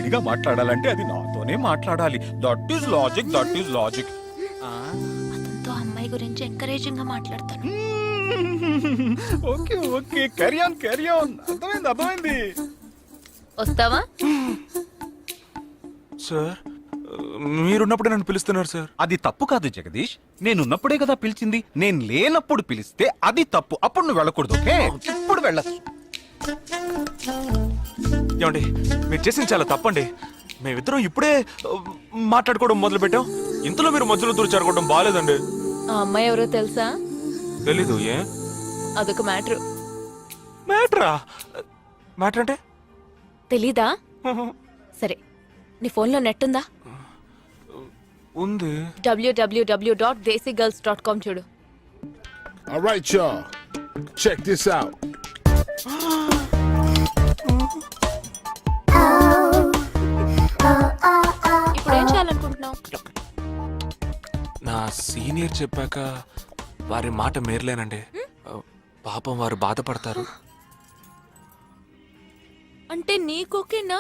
ఫ్రెండ్లీగా మాట్లాడాలంటే అది నాతోనే మాట్లాడాలి. That is logic, that is logic. అతనితో అమ్మాయి గురించి ఎంకరేజింగ్ గా మాట్లాడతాను. Okay okay, carry on carry on. అర్థమైంది అర్థమైంది. వస్తావా? సార్ మీరున్నప్పుడే నన్ను పిలుస్తున్నారు సార్. అది తప్పు కాదు జగదీష్, నేనున్నప్పుడే కదా పిలిచింది. నేను లేనప్పుడు పిలిస్తే అది తప్పు. అప్పుడు నువ్వు వెళ్ళకూడదు. ఓకే, ఇప్పుడు వెళ్ళచ్చు. ఏమండి మీరు చేసింది చాలా తప్పండి. మేమిద్దరం ఇప్పుడే మాట్లాడుకోవడం మొదలు పెట్టాం. ఇంతలో మీరు మధ్యలో దూరం బాగాలేదండి. ఆ అమ్మాయి ఎవరో తెలుసా? తెలీదు. ఏ అదొక మ్యాటర్. మ్యాటరా? మ్యాటర్ అంటే? తెలీదా? సరే, నీ ఫోన్లో నెట్ ఉందా? ఉంది. www.desigirls.com చూడు. All right, y'all. Check this out. ఇప్పుడు ఏం చేయాలనుకుంటున్నావు? నా సీనియర్ చెప్పాక వారి మాట మేరలేనండి. పాపం వారు బాధపడతారు. అంటే నీకోకేనా?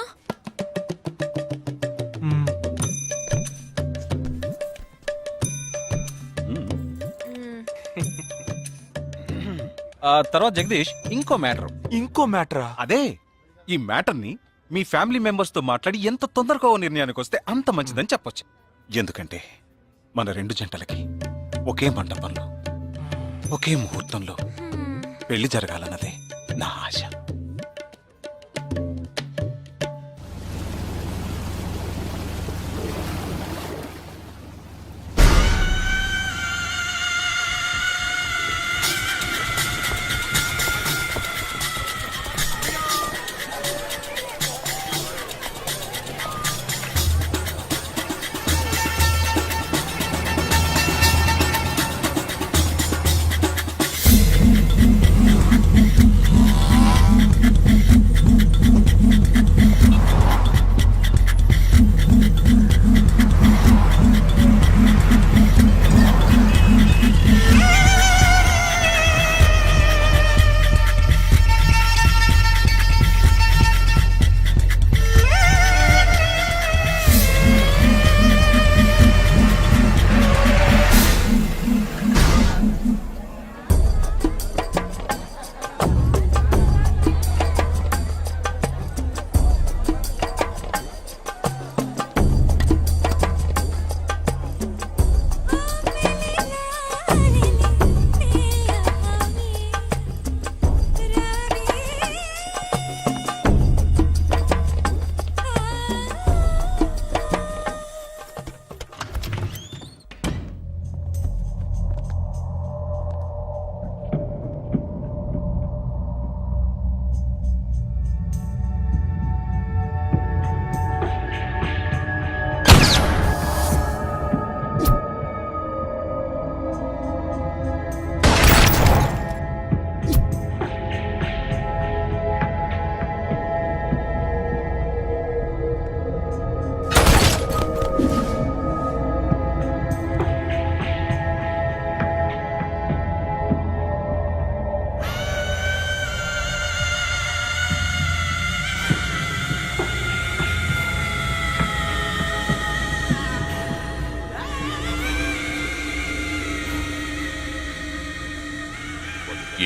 తర్వాత జగదీష్, ఇంకో మ్యాటర్. ఇంకో మ్యాటరా? అదే, ఈ మ్యాటర్ ని మీ ఫ్యామిలీ మెంబర్స్ తో మాట్లాడి ఎంత తొందరగా ఓ నిర్ణయానికి వస్తే అంత మంచిదని చెప్పొచ్చు. ఎందుకంటే మన రెండు జంటలకి ఒకే మండపంలో ఒకే ముహూర్తంలో పెళ్లి జరగాలన్నదే నా ఆశ.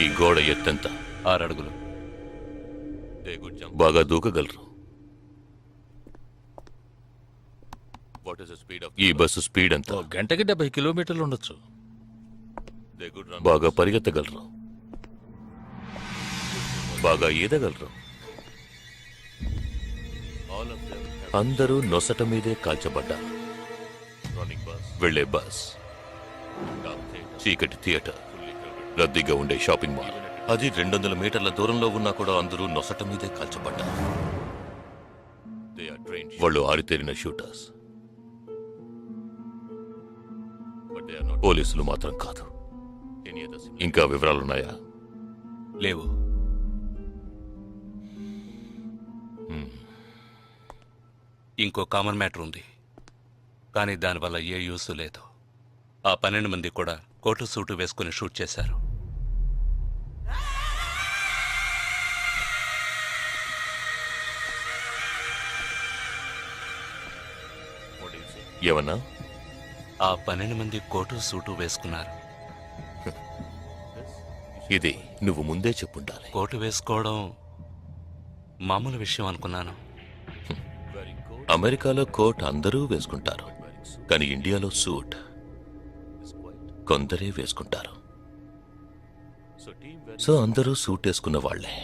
ఈ గోడ ఎత్తెంత? 6 అడుగులు. బాగా దూకగలరు. ఈ బస్సు స్పీడ్ ఎంత? గంటకి 70 కిలోమీటర్లు ఉండొచ్చు. బాగా పరిగెత్తగలరు. బాగా ఈదగలరు. అందరూ నొసట మీదే కాల్చబడ్డారు. వెళ్లే బస్, చీకటి థియేటర్, రద్దీగా ఉండే షాపింగ్ మాల్, అది 200 మీటర్ల దూరంలో ఉన్నా కూడా అందరూ నొసట మీదే కాల్చబడ్డారు. వాళ్ళు ఆరితేరిన షూటర్స్. పోలీసులు మాత్రం కాదు. ఇంకా వివరాలున్నాయా? లేవు. ఇంకో కామన్ మ్యాటర్ ఉంది, కానీ దానివల్ల ఏ యూస్ లేదు. ఆ 12 మంది కూడా కోటు సూటు వేసుకుని షూట్ చేశారు. ఏమన్నా? ఆ 12 మంది కోటు సూటు వేసుకున్నారు. ఇది నువ్వు ముందే చెప్పుండాలి. కోటు వేసుకోవడం మామూలు విషయం అనుకున్నాను. అమెరికాలో కోట్ అందరూ వేసుకుంటారు, కానీ ఇండియాలో సూట్ కొందరే వేసుకుంటారు. సో అందరూ సూట్ వేసుకున్న వాళ్లే.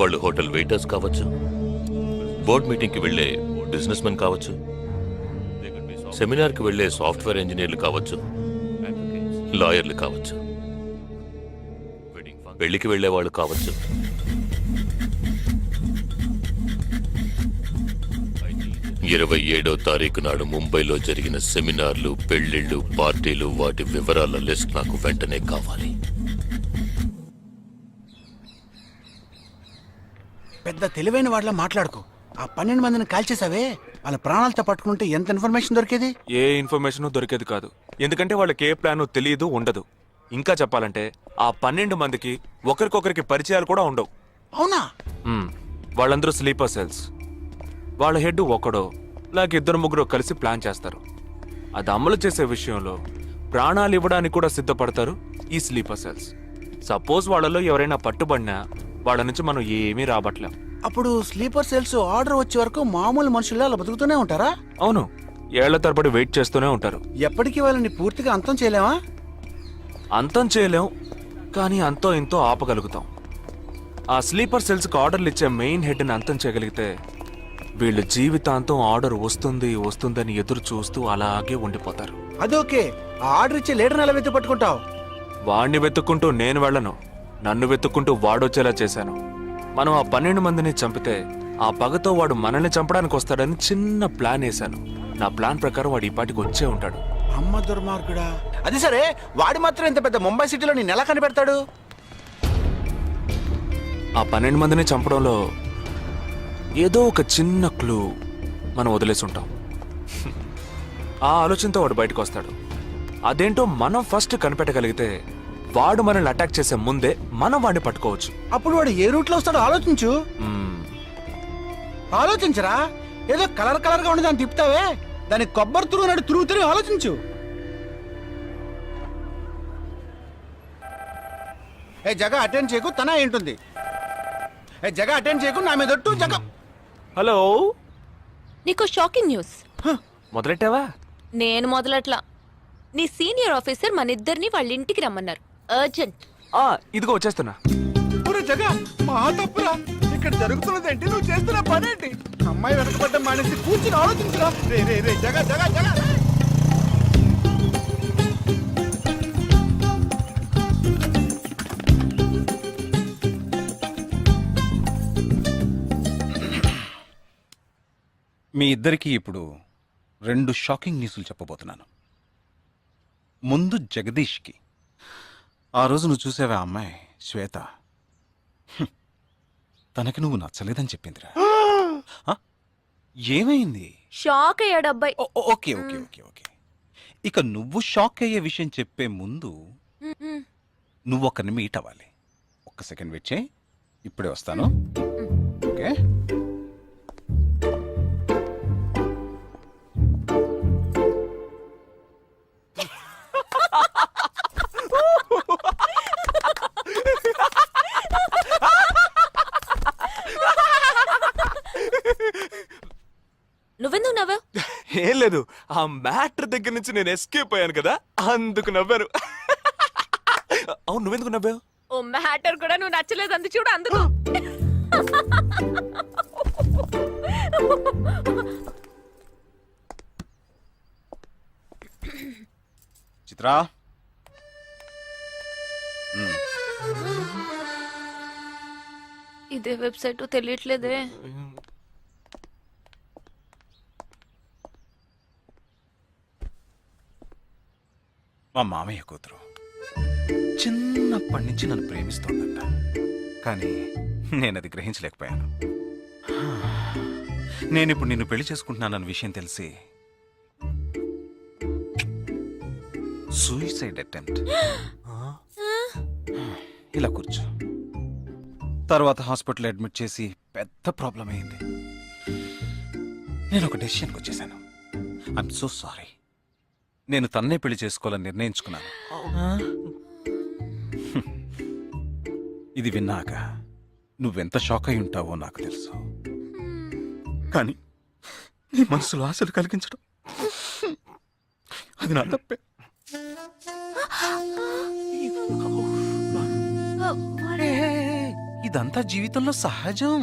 వాళ్ళు హోటల్ వెయిటర్స్ కావచ్చు, బోర్డ్ మీటింగ్కి వెళ్లే బిజినెస్ మెన్ కావచ్చు, సెమినార్కి వెళ్లే సాఫ్ట్వేర్ ఇంజనీర్లు కావచ్చు, లాయర్లు కావచ్చు, పెళ్లికి వెళ్లే వాళ్ళు కావచ్చు. 27వ తారీఖు నాడు ముంబైలో జరిగిన సెమినార్లు, పెళ్లిళ్లు, పార్టీలు, వాటి వివరాల లిస్ట్ నాకు వెంటనే కావాలి. పెద్ద తెలివైన వాళ్ళ మాట్లాడుకో. ఆ 12 మందిని కాల్చేసావే, వాళ్ళ ప్రాణాలతో పట్టుకుంటే ఎంత ఇన్ఫర్మేషన్ దొరికేది? ఏ ఇన్ఫర్మేషన్ దొరికేది కాదు, ఎందుకంటే వాళ్ళకి ఏ ప్లాన్ తెలియదు, ఉండదు. ఇంకా చెప్పాలంటే ఆ 12 మందికి ఒకరికొకరికి పరిచయాలు కూడా ఉండవు. అవునా? వాళ్ళందరూ స్లీపర్ సెల్స్. వాళ్ళ హెడ్ ఒకడో లేక 2-3 కలిసి ప్లాన్ చేస్తారు. అది అమలు చేసే విషయంలో ప్రాణాలు ఇవ్వడానికి కూడా సిద్ధపడతారు ఈ స్లీపర్ సెల్స్. సపోజ్ వాళ్ళలో ఎవరైనా పట్టుబడినా వాళ్ళ నుంచి మనం ఏమీ రాబట్లేం. అప్పుడు స్లీపర్ సెల్స్ ఆర్డర్ వచ్చే వరకు మామూలు మనుషుల్లో అలా బతుకుతూనే ఉంటారా? అవును, ఏళ్ల తరబడి వెయిట్ చేస్తూనే ఉంటారు. ఎప్పటికీ వాళ్ళని పూర్తిగా అంతం చేయలేమా? అంతం చేయలేం, కానీ అంతో ఇంతో ఆపగలుగుతాం. ఆ స్లీపర్ సెల్స్కి ఆర్డర్లు ఇచ్చే మెయిన్ హెడ్ని అంతం చేయగలిగితే వీళ్ళు జీవితాంతం ఆర్డర్ వస్తుందని ఎదురు చూస్తూ అలాగే ఉండిపోతారు. అదోకే, ఆ ఆర్డర్ ఇచ్చే లీడర్ని ఎలా వెతుకు పట్టుకుంటావు? వాడిని వెతుక్కుంటూ నేను వెళ్ళను, నన్ను వెతుక్కుంటూ వాడొచ్చేలా చేశాను. మనం ఆ 12 మందిని చంపితే ఆ పగతో వాడు మనల్ని చంపడానికి వస్తాడని చిన్న ప్లాన్ వేశాను. నా ప్లాన్ ప్రకారం వాడు ఈ పాటికి వచ్చే ఉంటాడు. అమ్మ దుర్మార్గుడా. అది సరే, వాడు మాత్రం ఇంత పెద్ద ముంబై సిటీలో నేను ఎలా కనిపెడతాడు? ఆ 12 మందిని చంపడంలో ఏదో ఒక చిన్న క్లూ మనం వదిలేసి ఉంటాం. ఆ ఆలోచనతో వాడు బయటకు వస్తాడు. అదేంటో మనం ఫస్ట్ కనిపెట్టగలిగితే వాడు మనల్ని అటాక్ చేసే ముందే మనం వాడిని పట్టుకోవచ్చు. అప్పుడు వాడు ఏ రూట్లో వస్తాడో ఆలోచించు. ఆలోచించరా, ఏదో కలర్ గా ఉండి దాన్ని తిప్పుతావే, దాన్ని కొబ్బరి తురుగు తిరిగి ఆలోచించు. ఏ జగ అటెండ్ చేయకు, తన ఏంటుంది? ఏ జగ అటెండ్ చేయకు, నా మీద ఒట్టు. జగ హలో, నీకు షాకింగ్ న్యూస్. మొదలెట్టావా? నేను మొదలట్లా. నీ సీనియర్ ఆఫీసర్ మన ఇద్దరిని వాళ్ళ ఇంటికి రమ్మన్నారు. అర్జెంట్. ఇదిగో వచ్చేస్తున్నా. ఒరే జగ, మా తప్పురా. ఇక్కడ జరుగుతున్నదేంటి, నువ్వు చేస్తున్న పనేంటి? అమ్మాయి వెనకబడ్డం మానేసి కూర్చుని ఆలోచించురా. రే రే రే జగ జగ జగ. మీ ఇద్దరికి ఇప్పుడు 2 షాకింగ్ న్యూస్లు చెప్పబోతున్నాను. ముందు జగదీష్కి. ఆ రోజు నువ్వు చూసావా అమ్మాయి శ్వేత? తనకి నువ్వు నచ్చలేదని చెప్పిందిరా. ఏమైంది? షాక్ అయ్యాడు అబ్బాయి. Okay okay okay okay. ఇక నువ్వు షాక్ అయ్యే విషయం చెప్పే ముందు నువ్వు ఒకరిని మీట్ అవ్వాలి. ఒక్క సెకండ్ వెయిట్ చేయి, ఇప్పుడే వస్తాను. ఓకే. నువ్వెందుకు నవ్వావు? ఏం లేదు, ఆ మ్యాటర్ దగ్గర నుంచి నేను ఎస్కేప్ అయ్యాను కదా, అందుకు నవ్వారు. అవును, నువ్వెందుకు నవ్వావు? ఓ మ్యాటర్ కూడా నువ్వు నచ్చలేదు అంది చూడు, అందుకు. చిత్రా, ఇదే వెబ్సైట్ తెలియట్లేదే. మా మామయ్య కూతురు చిన్నప్పటి నుంచి నన్ను ప్రేమిస్తోందంట, కానీ నేనది గ్రహించలేకపోయాను. నేనిప్పుడు నిన్ను పెళ్లి చేసుకుంటున్నానన్న విషయం తెలిసి సూసైడ్ అటెంప్ట్. ఇలా కూర్చో. తర్వాత హాస్పిటల్ అడ్మిట్ చేసి పెద్ద ప్రాబ్లం అయింది. నేను ఒక డెసిషన్కి వచ్చేసాను. I'm so sorry. నేను తన్నే పెళ్లి చేసుకోవాలని నిర్ణయించుకున్నాను. ఇది విన్నాక నువ్వెంత షాక్ అయి ఉంటావో నాకు తెలుసు. కానీ నీ మనసులో ఆశలు కలిగించడం అది నా తప్పే. ఇదంతా జీవితంలో సహజం.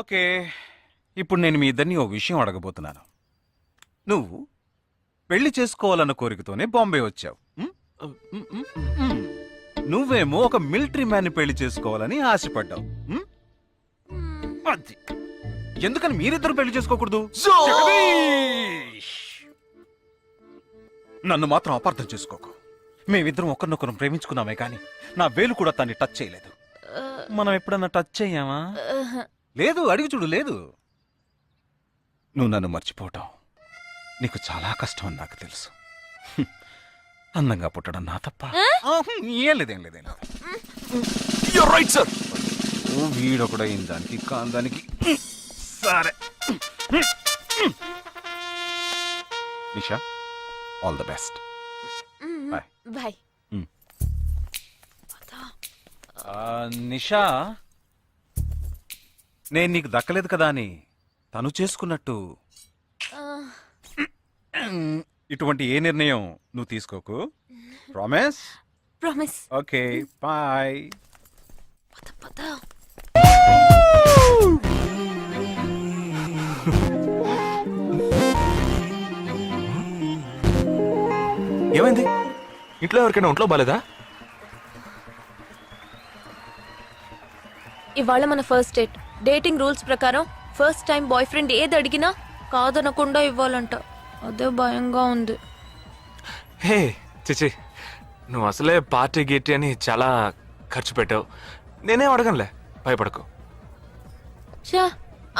ఓకే, ఇప్పుడు నేను మీ ఇద్దరిని ఓ విషయం అడగబోతున్నాను. నువ్వు పెళ్లి చేసుకోవాలన్న కోరికతోనే బాంబే వచ్చావు. నువ్వేమో ఒక మిలిటరీ మ్యాన్ పెళ్లి చేసుకోవాలని ఆశపడ్డావు. అది ఎందుకని మీరిద్దరు పెళ్లి చేసుకోకూడదు? జగదీష్! నన్ను మాత్రం అపార్థం చేసుకోకు. మేమిద్దరం ఒకరినొకరు ప్రేమించుకున్నామే కానీ నా వేలు కూడా తన్ని టచ్ చేయలేదు. మనం ఎప్పుడన్నా టచ్ అయ్యామా? లేదు. అడిగి చూడు. లేదు. నువ్వు నన్ను మర్చిపోవటం నీకు చాలా కష్టం అని నాకు తెలుసు. అందంగా పుట్టడం నా తప్ప. ఏం లేదేం లేదేం లేదు. Right sir. వీడొకడు అయిన దానికి కాందానికి. సరే Nisha, all the best. Bye. Bye. Nisha, నేను నీకు దక్కలేదు కదా అని తను చేసుకున్నట్టు ఇటువంటి ఏ నిర్ణయం నువ్వు తీసుకోకు. ప్రామిస్? ప్రామిస్. Okay, bye. పద పద. ఏమైంది? ఇంట్లో ఎవరికైనా ఒంట్లో బాలేదా? ఇవాళ మన ఫస్ట్ డేట్. డేటింగ్ రూల్స్ ప్రకారం ఫస్ట్ టైం బాయ్ ఫ్రెండ్ ఏది అడిగినా కాదనకుండా ఇవ్వాలంట. అదే భయంగా ఉంది. హే చిచి, నువ్వు అసలే పార్టీ గీటీ అని చాలా ఖర్చు పెట్టావు. నేనేం అడగనులే, భయపడకు. చా,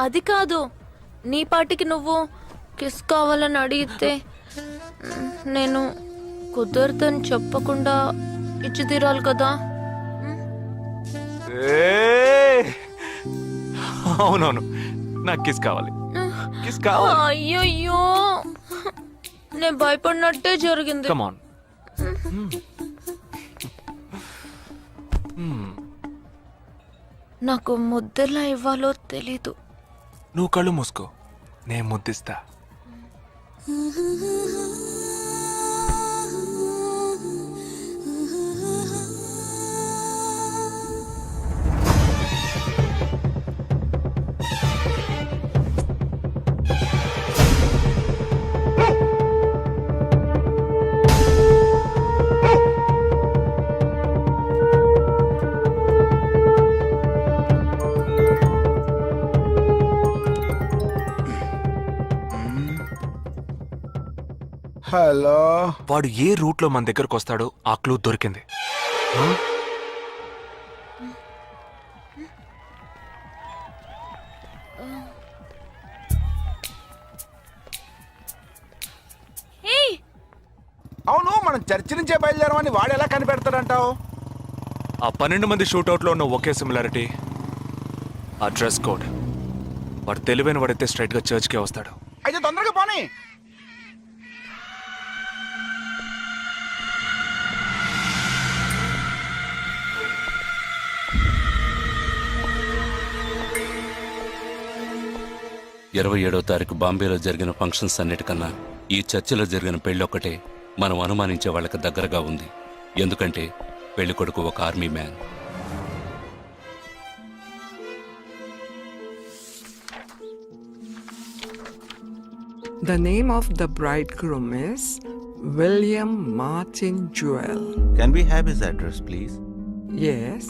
అది కాదు. నీ పాటికి నువ్వు కిస్ కావాలని అడిగితే నేను కుదరదని చెప్పకుండా ఇచ్చి తీరాలి కదా. అవునవును, నాకు కిస్ కావాలి. కిస్ కావాలి. అయ్యయ్యో, నేను భయపడినట్టే జరిగింది. Come on. నాకు ముద్దెలా ఇవ్వాలో తెలీదు. నువ్వు కళ్ళు మూసుకో, నేను ముద్దిస్తా. హలో. వాడు ఏ రూట్ లో మన దగ్గరకు వస్తాడో ఆ క్లూ దొరికింది. అవును, మనం చర్చి నుంచే బయలుదేరమని వాడు ఎలా కనిపెడతాడంటావు? ఆ 12 మంది షూట్అవుట్ లో ఉన్న ఒకే సిమిలారిటీ ఆ డ్రెస్ కోడ్. వాడు తెలివైన వాడైతే స్ట్రైట్ గా చర్చ్ కే వస్తాడు. అయితే తొందరగా పోనీ. ఇరవై 27వ తారీఖు బాంబేలో జరిగిన ఫంక్షన్స్ అన్నిటికన్నా ఈ చర్చిలో జరిగిన పెళ్ళొక్కటే మనం అనుమానించే వాళ్ళకి దగ్గరగా ఉంది. ఎందుకంటే పెళ్లి కొడుకు ఒక army man. The name of the bridegroom is William Martin Jewell. Can we have his address, please? Yes.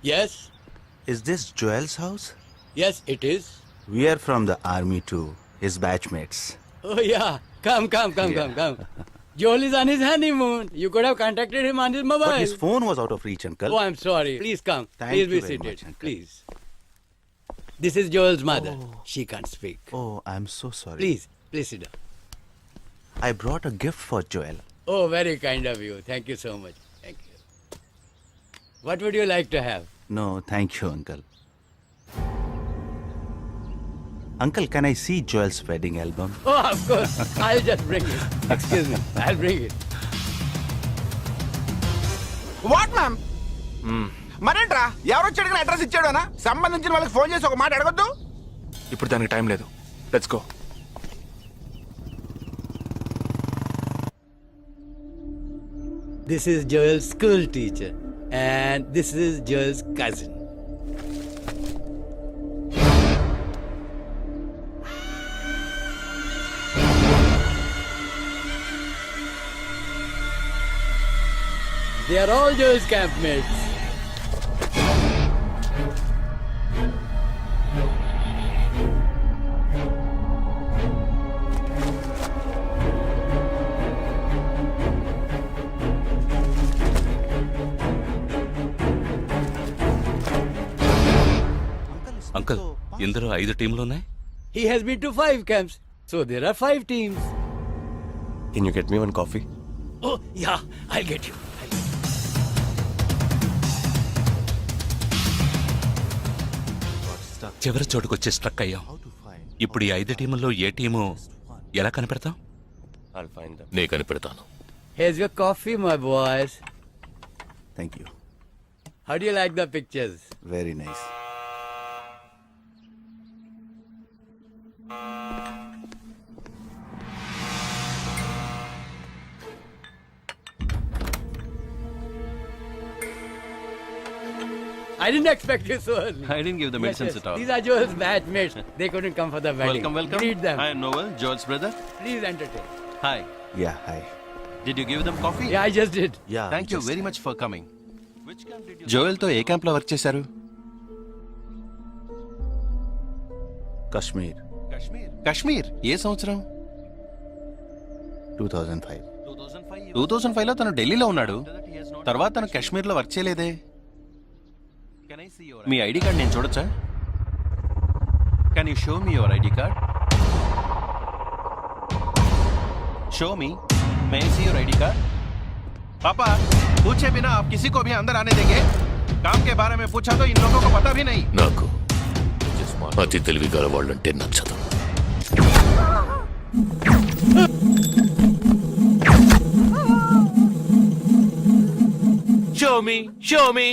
Yes, Is this Joel's house? yes, it is. We are from the army too, his batchmates. Oh, yeah. Come. Joel is on his honeymoon. You could have contacted him on his mobile. But his phone was out of reach, uncle. Oh, I'm sorry. Please come. Thank Please you be very seated. much, uncle. Please. This is Joel's mother. She can't speak. Oh, I'm so sorry. Please sit down. I brought a gift for Joel. Oh, very kind of you. Thank you so much. Thank you. What would you like to have? No, thank you, Uncle. Uncle, can I see Joel's wedding album? Oh, of course. I'll just bring it. Excuse me. I'll bring it. What ma'am మరేంట్రా ఎవరు వచ్చాడు address ఇచ్చాడనా సంబంధించిన వాళ్ళకి phone చేసి ఒక మాట అడగొద్దు. ఇప్పుడు దానికి టైం లేదు. Let's go. This is Joel's school teacher. And this is Joel's cousin. They are all Joel's campmates. Uncle ఇందులో 5 టీంలు ఉన్నాయి. He has been to 5 camps. So there are 5 teams. Can you get me one coffee? Oh, yeah, I'll get you. చివరి చోటుకొచ్చి struck అయ్యాం. ఇప్పుడు ఈ 5 టీముల్లో ఏ team ఎలా కనిపెడతాం? నే కనిపెడతాను. Here's your coffee, my boys. Thank you. How do you like the pictures? Very nice. I didn't expect you so early. I didn't give the medicines at all. These are Joel's batchmates. They couldn't come for the wedding. Welcome, welcome. Greet them. I am Noel, Joel's brother. Please entertain. Hi. Yeah, hi. Did you give them coffee? Yeah, I just did. Yeah. Thank you very much for coming. Which camp did you Joel తో ఏ camp లో work చేశారు? Kashmir, Kashmir. ఏ సంవత్సరం? 2005. 2005 లో తను ఢిల్లీలో ఉన్నాడు. తర్వాత తను కాశ్మీర్ లో వర్క్ చేయలేదే. మీ ఐడి కార్డ్ నేను చూడొచ్చా? Can you show me your ID card? Show मी, मैं सी योर आईडी कार्ड. पापा, पूछे बिना आप किसी को भी अंदर आने देंगे? काम के बारे में पूछा तो इन लोगों को पता भी नहीं. నాకు అతి తెలివి గల వాళ్ళంటే నచ్చదు. Show me, show me.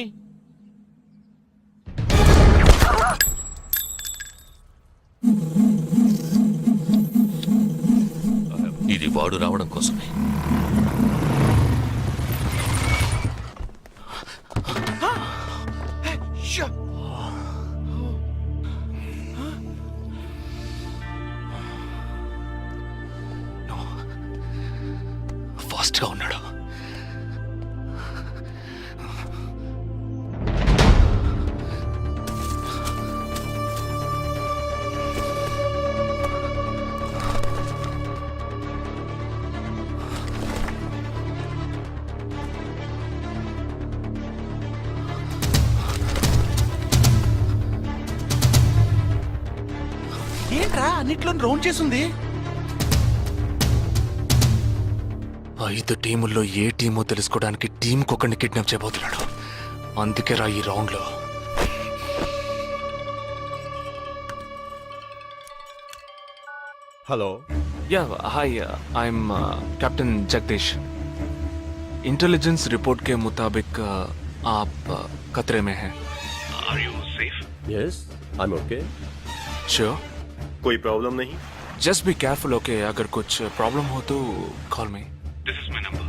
ఇది వాడు రావడం కోసమే. ఫాస్ట్ గా ఉన్నాడు. ఏంట్రా అన్నిట్లో రౌండ్ చేసింది? 5 టీముల్లో ఏ టీమో తెలుసుకోవడానికి టీంకొకరిని కిడ్నాప్ చేయబోతున్నాడు. అందుకే రా ఈ రౌండ్ లో. Hello. Yeah hi, I'm captain Jagdish. Intelligence report के मुताबिक आप खतरे में हैं. Are you safe? Yes, I'm okay. Sure? कोई प्रॉब्लम नहीं. Just be careful, okay? अगर कुछ प्रॉब्लम हो तो call me. This is my number.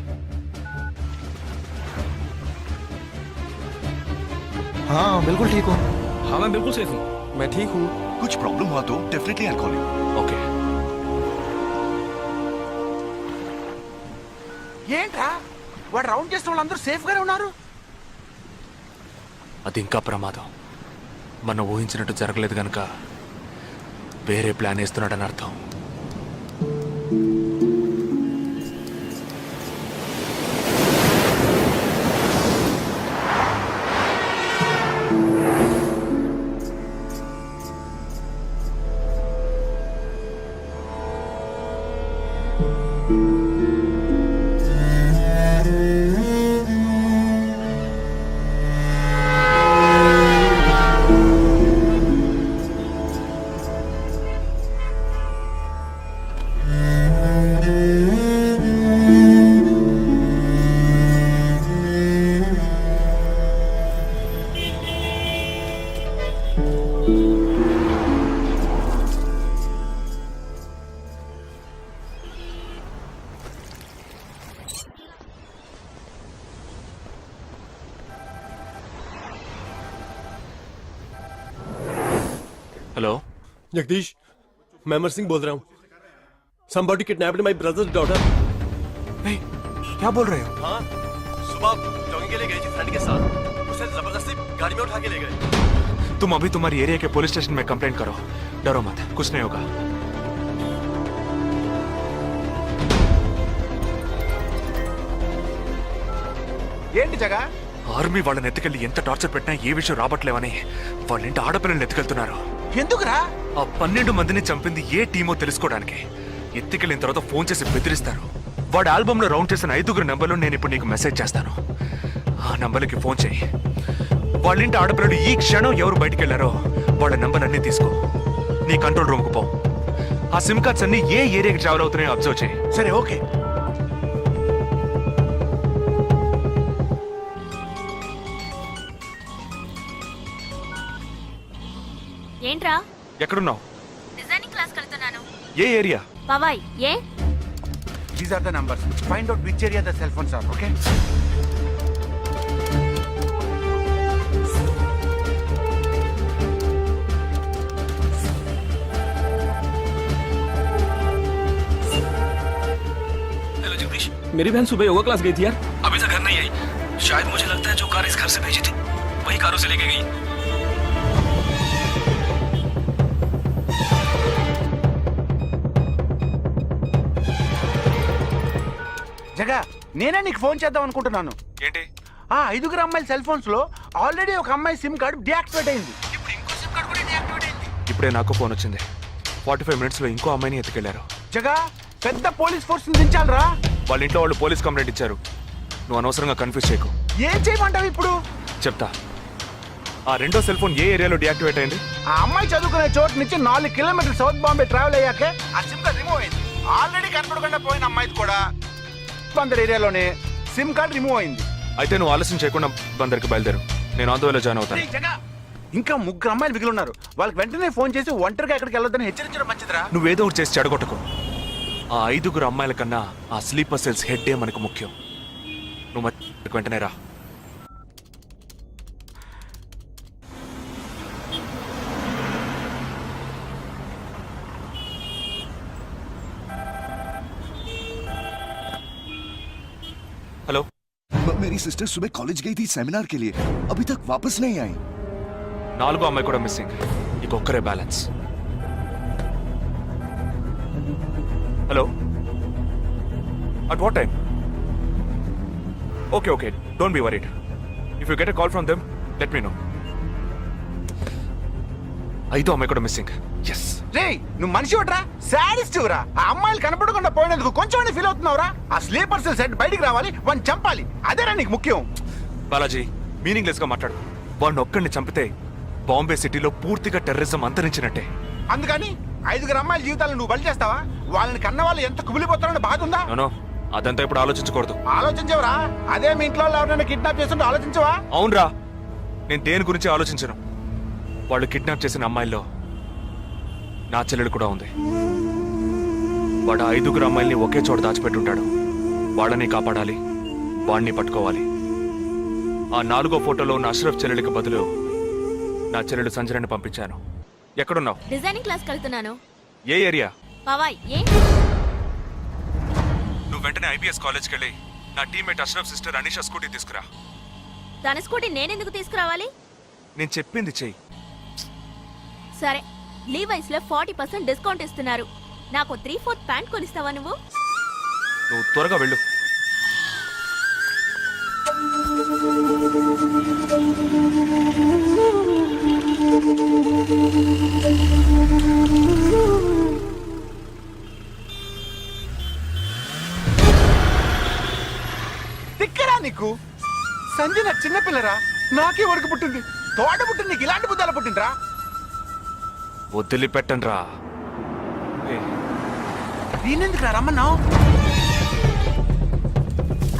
हाँ बिल्कुल ठीक हूँ. हाँ मैं बिल्कुल सेफ हूँ. मैं ठीक हूँ. कुछ प्रॉब्लम हुआ तो definitely I call you. Okay. ఏంట్రా వాడు రౌండ్ చేసిన వాళ్ళందరూ సేఫ్ గానే ఉన్నారు. అది ఇంకా ప్రమాదం. మనం ఊహించినట్టు జరగలేదు గనుక వేరే ప్లాన్ వేస్తున్నాడని అర్థం. హలో जगदीश मैं अमर सिंह बोल रहा हूँ somebody kidnapped my brother's daughter ఏ, క్యా బోల్ రహే హో? हाँ सुबह जॉगिंग के लिए गई थी फ्रेंड के साथ उसे जबरदस्ती गाड़ी में उठा के ले गए तुम अभी तुम्हारी एरिया के पुलिस स्टेशन में कंप्लेंट करो. डरो मत, कुछ नहीं होगा. ఏంటి జగా ఆర్మీ వాళ్ళని ఎత్తుకెళ్ళి ఎంత టార్చర్ పెట్టినా ఏ విషయం రాబట్లేవని వాళ్ళ ఇంటి ఆడపిల్లల్ని ఎత్తుకెళ్తున్నారు. ఎందుకురా ఆ 12 మందిని చంపింది ఏ టీమో తెలుసుకోవడానికి. ఎత్తుకెళ్ళిన తర్వాత ఫోన్ చేసి బెదిరిస్తారు. వాడి ఆల్బమ్ లో రౌండ్ చేసిన 5 నంబర్లు నేను ఇప్పుడు నీకు మెసేజ్ చేస్తాను. ఆ నంబర్లకి ఫోన్ చేయి. వాళ్ళ ఇంటి ఆడపిల్లలు ఈ క్షణం ఎవరు బయటికి వెళ్ళారో వాళ్ళ నంబర్ అన్ని తీసుకో. నీ కంట్రోల్ రూమ్ కు పో. ఆ సిమ్ కార్డ్స్ అన్ని ఏ ఏరియాకి ట్రావెల్ అవుతున్నాయో అబ్జర్వ్ చేయి. సరే ఓకే ఏంట్రా? ఎక్కడున్నావు? డిజైనింగ్ క్లాస్ వెళ్తున్నాను. ఏ ఏరియా? పవాయ్. ఏ? These are the numbers find out which area the cell phones are okay hello Jagdish, मेरी बहन सुबह योगा क्लास गई थी यार अभी तक घर नहीं आई. शायद मुझे लगता है जो कार इस घर से भेजी थी वही कारों से लेके गई. జగా నేనే నీకు ఫోన్ చేద్దాం అనుకుంటున్నాను. ఏంటి? ఆ 5 అమ్మాయిల సెల్ ఫోన్స్ లో ఆల్రెడీ ఒక అమ్మాయి సిమ్ కార్డ్ డియాక్టివేట్ అయింది. ఇప్పుడు ఇంకో సిమ్ కార్డ్ కూడా డియాక్టివేట్ అయింది. ఇప్పుడే నాకు ఫోన్ వచ్చింది. 45 మినిట్స్ లో ఇంకో అమ్మాయిని ఎత్తుకెళ్లారు. జగా పెద్ద పోలీస్ ఫోర్స్ దించాలరా. వాళ్ళ ఇంట్లో వాళ్ళు పోలీస్ కంప్లైంట్ ఇచ్చారు. నువ్వు అనవసరంగా కన్ఫ్యూజ్ చేయకు. ఏం చేయమంటావు ఇప్పుడు? చెప్తా. ఆ రెండో సెల్ ఫోన్ ఏ ఏరియాలో డియాక్టివేట్ అయింది? ఆ అమ్మాయి చదువుకునే చోటు నుంచి 4 కిలోమీటర్లు సౌత్ బాంబే ట్రావెల్ అయ్యాకే ఆ సిమ్ కార్డ్ రిమూవ్ అయింది. ఆల్రెడీ కనపడకుండా పోయిన అమ్మాయిది కూడా బందర్ ఏరియాలోనే సిమ్ కార్డ్ రిమూవ్ అయింది. అయితే నువ్వు ఆలస్యం చేయకుండా బందర్కి బయలుదేరు. నేను ఆందోళన జాయిన్ అవుతాను. ఇంకా 3 అమ్మాయిలు మిగిలి ఉన్నారు. వాళ్ళకి వెంటనే ఫోన్ చేసి ఒంటరిగా ఎక్కడికి వెళ్ళొద్దని హెచ్చరించడం మంచిదిరా. నువ్వేదో ఒకటి చేసి చెడగొట్టకు. ఆ 5 అమ్మాయిల కన్నా ఆ స్లీపర్ సెల్స్ హెడ్డే మనకు ముఖ్యం. నువ్వు వెంటనే రా. हेलो. मेरी सिस्टर सुबह कॉलेज गई थी सेमिनार के लिए, अभी तक वापस नहीं आई. 4 అమ్మాయి కూడా మిస్సింగ్. ఇంకొక్కరే balance. Hello. At what time? Okay okay, don't be worried. If you get a call from them let me know. 5 అమ్మాయి కూడా మిస్సింగ్. ఎస్. రే నువ్వు మనిషి ఒకట్రా, సాడిస్ట్ రా. ఆ అమ్మాయిలు కనపడకుండా పోయినందుకు కొంచెం ఫీల్ అవుతున్నావురా. ఆ స్లీపర్ సెల్ సెట్ బయటికి రావాలి, వాడిని చంపాలి. అదేరా నీకు ముఖ్యం. బాలాజీ, మీనింగ్లెస్ గా మాట్లాడు. వాడిని ఒక్కడిని చంపితే బాంబే సిటీలో పూర్తిగా టెర్రరిజం అంతరించినట్టే. అందుకని 5 అమ్మాయిల జీవితాలను నువ్వు బలి చేస్తావా? వాళ్ళని కన్న వాళ్ళు ఎంత కుమిలిపోతారని బాధ ఉందా? నో, అదంతా ఇప్పుడు ఆలోచించకూడదు. ఆలోచించవరా? అదే మీ ఇంట్లో ఎవరైనా కిడ్నాప్ చేస్తుంటే ఆలోచించవా? అవునరా, నేను దేని గురించి ఆలోచించను. వాళ్ళు కిడ్నాప్ చేసిన అమ్మాయిల్లో నా చెల్లెలు కూడా ఉంది. వాడు 5 అమ్మాయిల్ని ఒకే చోట దాచిపెట్టుంటాడు. వాళ్ళని కాపాడాలి, వాడిని పట్టుకోవాలి. ఆ 4వ ఫోటోలో ఉన్న అష్రఫ్ చెల్లెలికి బదులు నా చెల్లెలు సంజనని పంపించాను. ఎక్కడున్నావు? డిజైనింగ్ క్లాస్ వెళ్తున్నాను. ఏ ఏరియా? పవాయ్. ఏ? నువ్వు వెంటనే ఐబీఎస్ కాలేజ్కి వెళ్ళి నా teammate Ashraf sister Anisha scooty తీసుకురా. తన స్కూటీ నేనెందుకు తీసుకురావాలి? నేను చెప్పింది చెయ్యి. సరే, లీవైస్ లో 40% డిస్కౌంట్ ఇస్తున్నారు. నాకు 3/4 ప్యాంట్ కొనిస్తావా నువ్వు? నువ్వు త్వరగా వెళ్ళు. తిక్కరా నీకు? సంజన చిన్నపిల్లరా, నాకే వరకు పుట్టింది. తోట పుట్టింది, నీకు ఇలాంటి బుద్ధాలు పుట్టిండ్రా. వదిలిపెట్టండి రా. నేనెందుకు రమ్మన్నావు?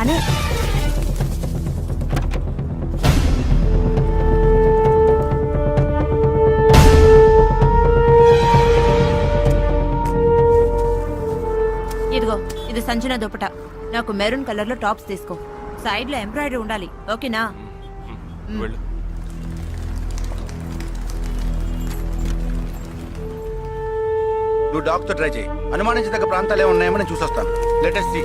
అనే ఇదిగో, ఇది సంజన దుపట. నాకు మెరూన్ కలర్ లో టాప్స్ తీసుకో. సైడ్ లో ఎంబ్రాయిడరీ ఉండాలి, ఓకేనా? వెళ్ళు. నువ్వు డాక్టర్ ట్రై చేయి. అనుమానించదగ్గ ప్రాంతాలు ఏమి ఉన్నాయేమో నేను చూసొస్తాను. Latest see.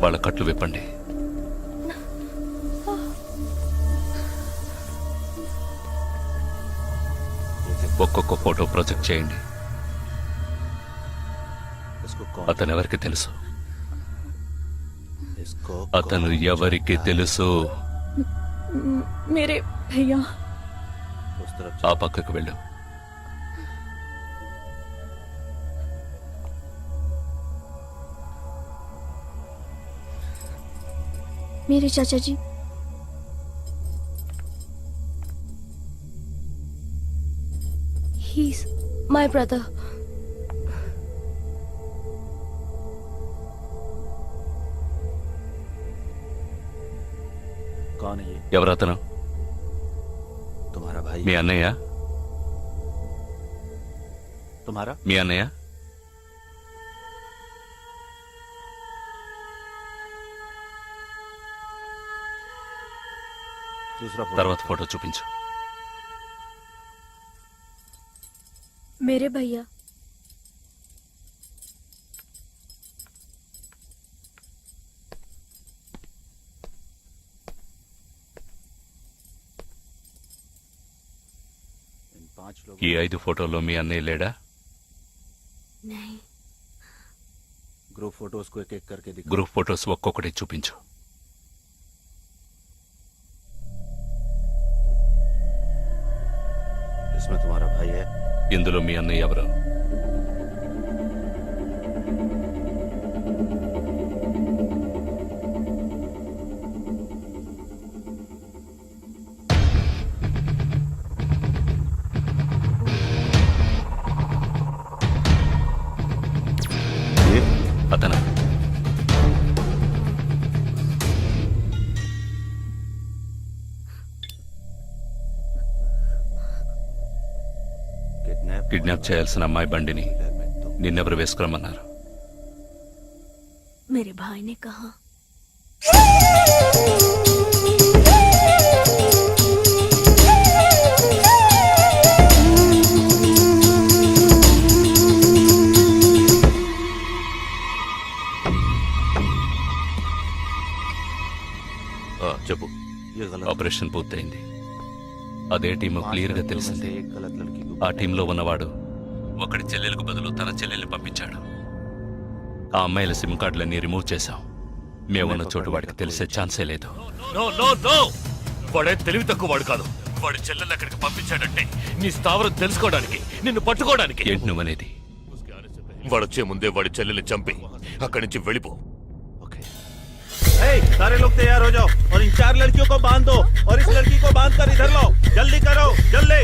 వాళ్ళ కట్లు విప్పండి. ఒక్కొక్క ఫోటో ప్రొజెక్ట్ చేయండి. అతను ఎవరికి తెలుసు? అతను ఎవరికి తెలుసు? మీరే భయ్యా. ఆ పక్కకు వెళ్ళు. मेरे चाचा जी. He's my brother. कौन है ये? ఎవరతను? तुम्हारा भाई? మీ అన్నయ్య? तुम्हारा? మీ అన్నయ్య? दूसरा फोटो। తర్వాత ఫోటో చూపించు. मेरे भैया. इन 5 लोग। ఈ 5 ఫోటోల్లో మీ అన్నయ్య లేడా? नहीं. ग्रुप फोटोज को एक एक करके दिखा। గ్రూప్ ఫోటోస్ ఒక్కొక్కటి చూపించు. इसमें तुम्हारा भाई है? ఇందులో మీ అన్నయ్య ఎవరు? ये? అతను కిడ్నాప్ చేయాల్సిన అమ్మాయి బండిని నిన్నెవరు వేసుకురమ్మన్నారు? मेरे भाई ने कहा. చెప్పు. ఆపరేషన్ పూర్తయింది. అదే టీము క్లియర్ గా తెలిసింది. ఆ టీంలో ఉన్నవాడు ఒకడి చెల్లెలకు బదులు తన చెల్లెల్ని పంపించాడు. ఆ అమ్మాయిల సిమ్ కార్డులన్నీ రిమూవ్ చేశాం. మేమున్న చోటు వాడికి తెలిసే ఛాన్సే లేదు. వాడే తెలివి తక్కువ వాడు కాదు. వాడి చెల్లెల్ని అక్కడికి పంపించాడంటే నీ స్థావరం తెలుసుకోవడానికి, నిన్ను పట్టుకోవడానికి. ఏంటి నువ్వనేది? వాడొచ్చే ముందే వాడి చెల్లెల్ని చంపి అక్కడి నుంచి వెళ్ళిపో. सारे लोग तैयार हो जाओ और इन 4 लड़कियों को बांध दो और इस लड़की को बांध कर इधर लो. जल्दी करो, जल्दी.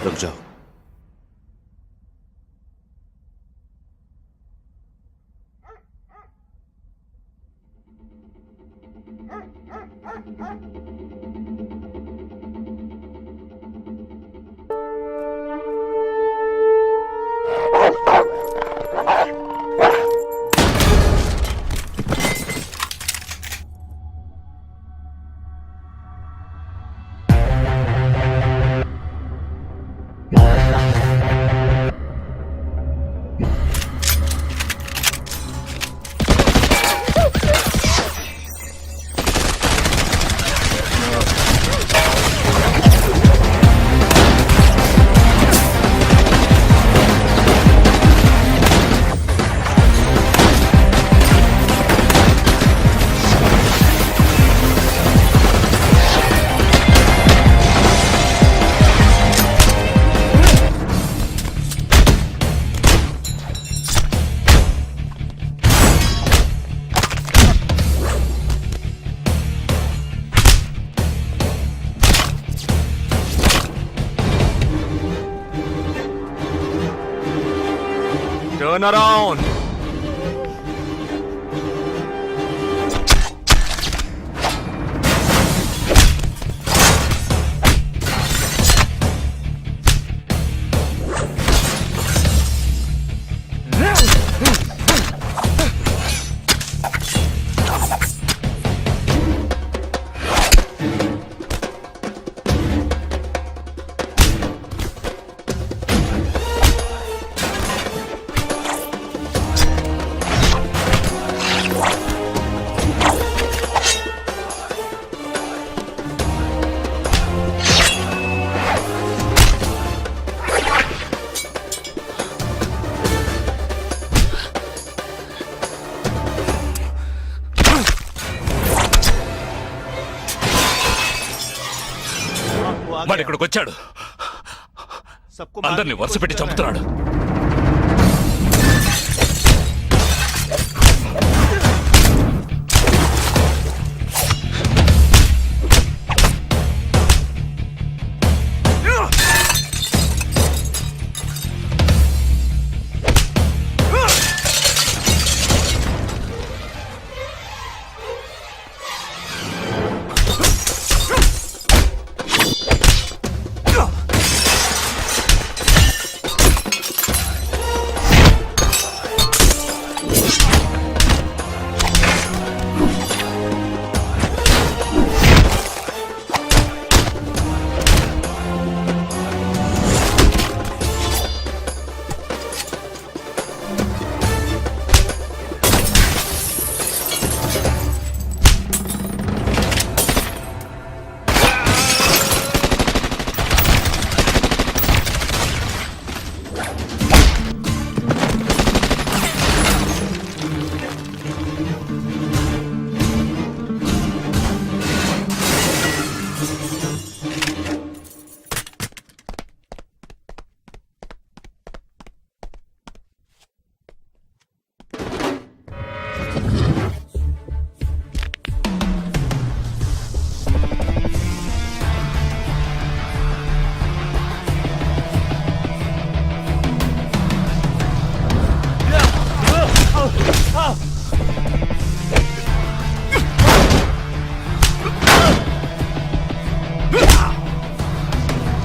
रुक जाओ। Turn around. వాడు ఇక్కడికి వచ్చాడు, అందరినీ వరుస పెట్టి చంపుతున్నాడు.